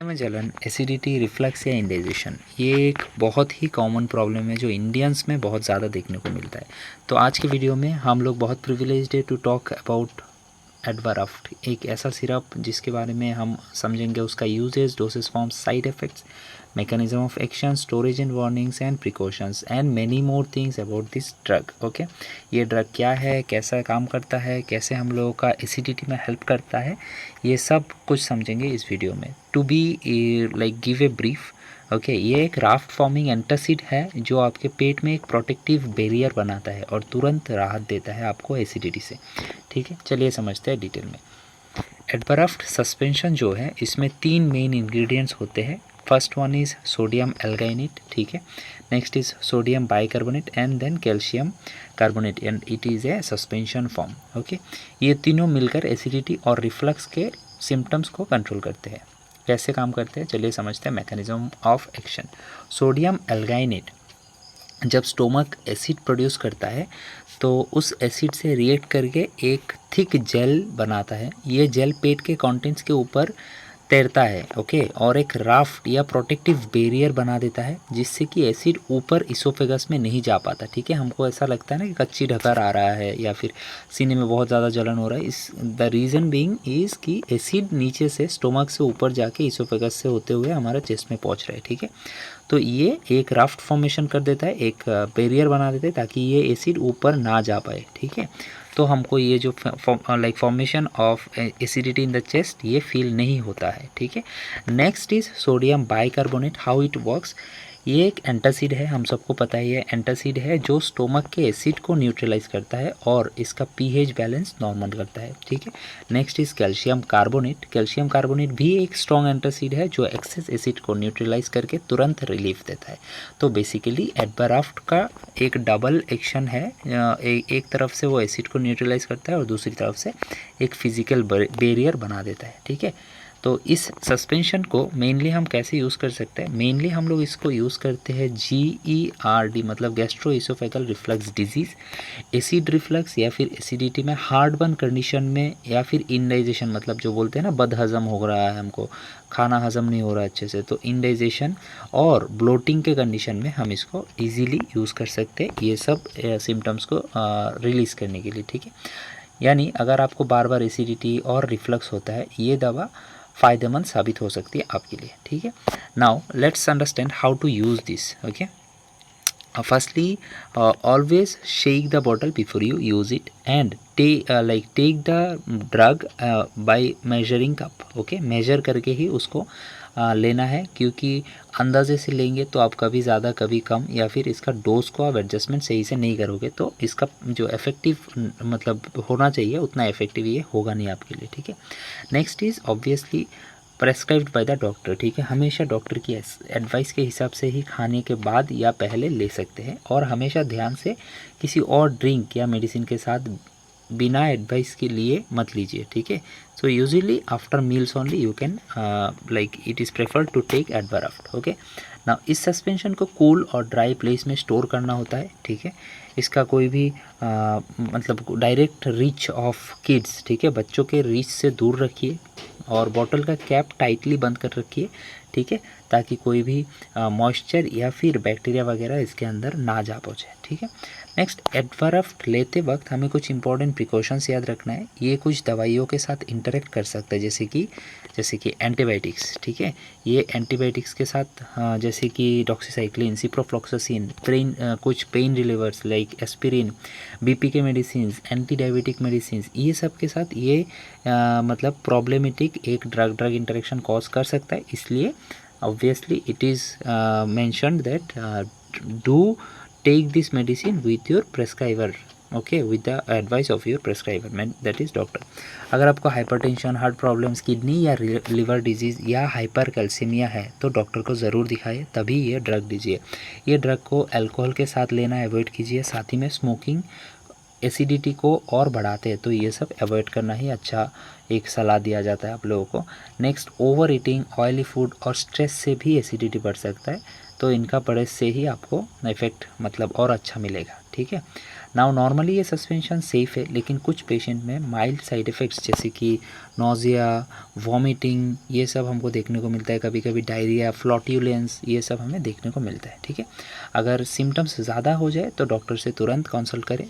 में जलन, acidity, reflux या इंडाइजेशन, ये एक बहुत ही कॉमन प्रॉब्लम है जो इंडियंस में बहुत ज़्यादा देखने को मिलता है। तो आज के वीडियो में हम लोग बहुत प्रिविलेज्ड है टू टॉक अबाउट एडवाराफ्ट, एक ऐसा सिरप जिसके बारे में हम समझेंगे उसका uses, doses forms, side effects, mechanism of action, storage and warnings and precautions and many more things about this drug. Okay, ये ड्रग क्या है, कैसा काम करता है, कैसे हम लोगों का एसिडिटी में हेल्प करता है, ये सब कुछ समझेंगे इस वीडियो में। To be like give a brief, okay, ये एक राफ्ट फॉर्मिंग एंटासिड है जो आपके पेट में एक प्रोटेक्टिव बैरियर बनाता है और तुरंत राहत देता है आपको एसिडिटी से। ठीक है, चलिए समझते हैं डिटेल में। एडवाराफ्ट सस्पेंशन जो है इसमें 3 मेन इंग्रेडिएंट्स होते हैं। First one is sodium alginate, ठीक है, next is sodium bicarbonate and then calcium carbonate and it is a suspension form. Okay, ये तीनों मिलकर एसिडिटी और रिफ्लक्स के सिम्टम्स को कंट्रोल करते हैं। कैसे काम करते हैं चलिए समझते हैं मैकेनिज्म ऑफ एक्शन। सोडियम एल्गाइनेट जब स्टोमक एसिड प्रोड्यूस करता है तो उस एसिड से रिएक्ट करके एक थिक जेल बनाता है। ये जेल पेट के कंटेंट्स के ऊपर तैरता है, ओके, और एक राफ्ट या प्रोटेक्टिव बैरियर बना देता है जिससे कि एसिड ऊपर इसोफेगस में नहीं जा पाता। ठीक है, हमको ऐसा लगता है ना कि कच्ची ढकार आ रहा है या फिर सीने में बहुत ज़्यादा जलन हो रहा है, इस द रीज़न बीइंग इज़ कि एसिड नीचे से स्टोमक से ऊपर जाके इसोफेगस से होते हुए हमारे चेस्ट में पहुंच रहा है। ठीक है, तो ये एक राफ्ट फॉर्मेशन कर देता है, एक बैरियर बना देता है ताकि ये एसिड ऊपर ना जा पाए। ठीक है, तो हमको ये जो like formation of acidity in the chest ये फील नहीं होता है। ठीक है, next is sodium bicarbonate. How it works, ये एक एंटासिड है, हम सबको पता है ये एंटासिड है जो स्टोमक के एसिड को न्यूट्रलाइज करता है और इसका पीएच बैलेंस नॉर्मल करता है। ठीक है, next is calcium carbonate. Calcium carbonate भी एक स्ट्रॉन्ग एंटासिड है जो एक्सेस एसिड को न्यूट्रलाइज करके तुरंत रिलीफ देता है। तो बेसिकली एडवाराफ्ट का एक डबल एक्शन है, एक तरफ से वो एसिड को न्यूट्रलाइज करता है और दूसरी तरफ से एक फिजिकल बैरियर बना देता है। ठीक है, तो इस सस्पेंशन को मेनली हम कैसे यूज़ कर सकते हैं, मेनली हम लोग इसको यूज़ करते हैं GERD मतलब gastro oesophageal reflux disease, acid reflux या फिर एसिडिटी में हार्ट बर्न कंडीशन में, या फिर इंडाइजेशन मतलब जो बोलते हैं ना बद हज़म हो रहा है, हमको खाना हज़म नहीं हो रहा अच्छे से, तो इंडाइजेशन और ब्लोटिंग के कंडीशन में हम इसको ईजीली यूज़ कर सकते हैं ये सब सिम्टम्स को रिलीज़ करने के लिए। ठीक है, यानी अगर आपको बार बार एसिडिटी और रिफ्लक्स होता है ये दवा फ़ायदेमंद साबित हो सकती है आपके लिए। ठीक है, now let's understand how to use this. Okay, firstly always shake the bottle before you use it and take the drug by measuring cup। Okay, measure करके ही उसको लेना है, क्योंकि अंदाजे से लेंगे तो आप कभी ज़्यादा कभी कम या फिर इसका डोज को आप एडजस्टमेंट सही से नहीं करोगे तो इसका जो इफेक्टिव मतलब होना चाहिए उतना इफेक्टिव ये होगा नहीं आपके लिए। ठीक है, next is obviously prescribed by the doctor. ठीक है, हमेशा डॉक्टर की एडवाइस के हिसाब से ही खाने के बाद या पहले ले सकते हैं और हमेशा ध्यान से किसी और ड्रिंक या मेडिसिन के साथ बिना एडवाइस के लिए मत लीजिए। ठीक है, so usually after meals only you can like it is preferred to take एडवाराफ्ट। ओके, ना इस सस्पेंशन को कूल और ड्राई प्लेस में स्टोर करना होता है। ठीक है, इसका कोई भी मतलब डायरेक्ट रीच ऑफ किड्स, ठीक है, बच्चों के रीच से दूर रखिए और बॉटल का कैप टाइटली बंद कर रखिए। ठीक है, ताकि कोई भी मॉइस्चर या फिर बैक्टीरिया वगैरह इसके अंदर ना जा पहुँचे। ठीक है, नेक्स्ट एडवाराफ्ट लेते वक्त हमें कुछ इंपॉर्टेंट प्रिकॉशंस याद रखना है। ये कुछ दवाइयों के साथ इंटरेक्ट कर सकता है जैसे कि एंटीबायोटिक्स। ठीक है, ये एंटीबायोटिक्स के साथ जैसे कि डॉक्सीसाइक्लिन, सिप्रोफ्लॉक्सासिन, कुछ pen relievers like aspirin, BP के मेडिसिन, एंटी डायबिटिक मेडिसिन, ये सब के साथ ये मतलब प्रॉब्लमेटिक एक ड्रग इंटरेक्शन कॉज कर सकता है। इसलिए obviously it is mentioned that do take this medicine with your prescriber, okay, with the advice of your prescriber, that is doctor। अगर आपको हाइपरटेंशन, हार्ट प्रॉब्लम्स, किडनी या लिवर डिजीज़ या hyper calcaemia है तो डॉक्टर को ज़रूर दिखाइए, तभी ये ड्रग दीजिए। ये ड्रग को अल्कोहल के साथ लेना अवॉइड कीजिए, साथ ही में स्मोकिंग एसिडिटी को और बढ़ाते हैं तो ये सब अवॉइड करना ही अच्छा एक सलाह दिया जाता है आप लोगों को। Next, over eating, oily food और स्ट्रेस से भी एसिडिटी बढ़ सकता है, तो इनका परहेज से ही आपको इफेक्ट मतलब और अच्छा मिलेगा। ठीक है, नाउ नॉर्मली ये सस्पेंशन सेफ़ है, लेकिन कुछ पेशेंट में माइल्ड साइड इफ़ेक्ट्स जैसे कि नोज़िया, वॉमिटिंग, ये सब हमको देखने को मिलता है। कभी कभी डायरिया, फ्लॉट्यूलेंस, ये सब हमें देखने को मिलता है। ठीक है, अगर सिम्टम्स ज़्यादा हो जाए तो डॉक्टर से तुरंत कंसल्ट करें।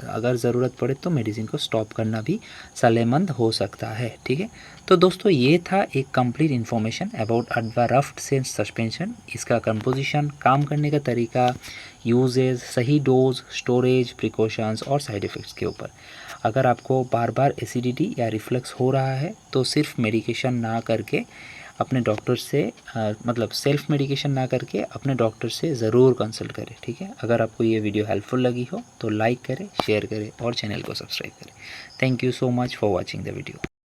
अगर ज़रूरत पड़े तो मेडिसिन को स्टॉप करना भी सलाहमंद हो सकता है। ठीक है, तो दोस्तों ये था एक कंप्लीट इन्फॉर्मेशन अबाउट अडवा रफ्ट सेंस सस्पेंशन, इसका कंपोजिशन, काम करने का तरीका, यूजेज, सही डोज, स्टोरेज, प्रिकॉशंस और साइड इफ़ेक्ट्स के ऊपर। अगर आपको बार बार एसिडिटी या रिफ्लक्स हो रहा है तो सिर्फ मेडिकेशन ना करके अपने डॉक्टर से मतलब सेल्फ मेडिकेशन ना करके अपने डॉक्टर से ज़रूर कंसल्ट करें। ठीक है, अगर आपको ये वीडियो हेल्पफुल लगी हो तो लाइक करें, शेयर करें और चैनल को सब्सक्राइब करें। Thank you so much for watching the video.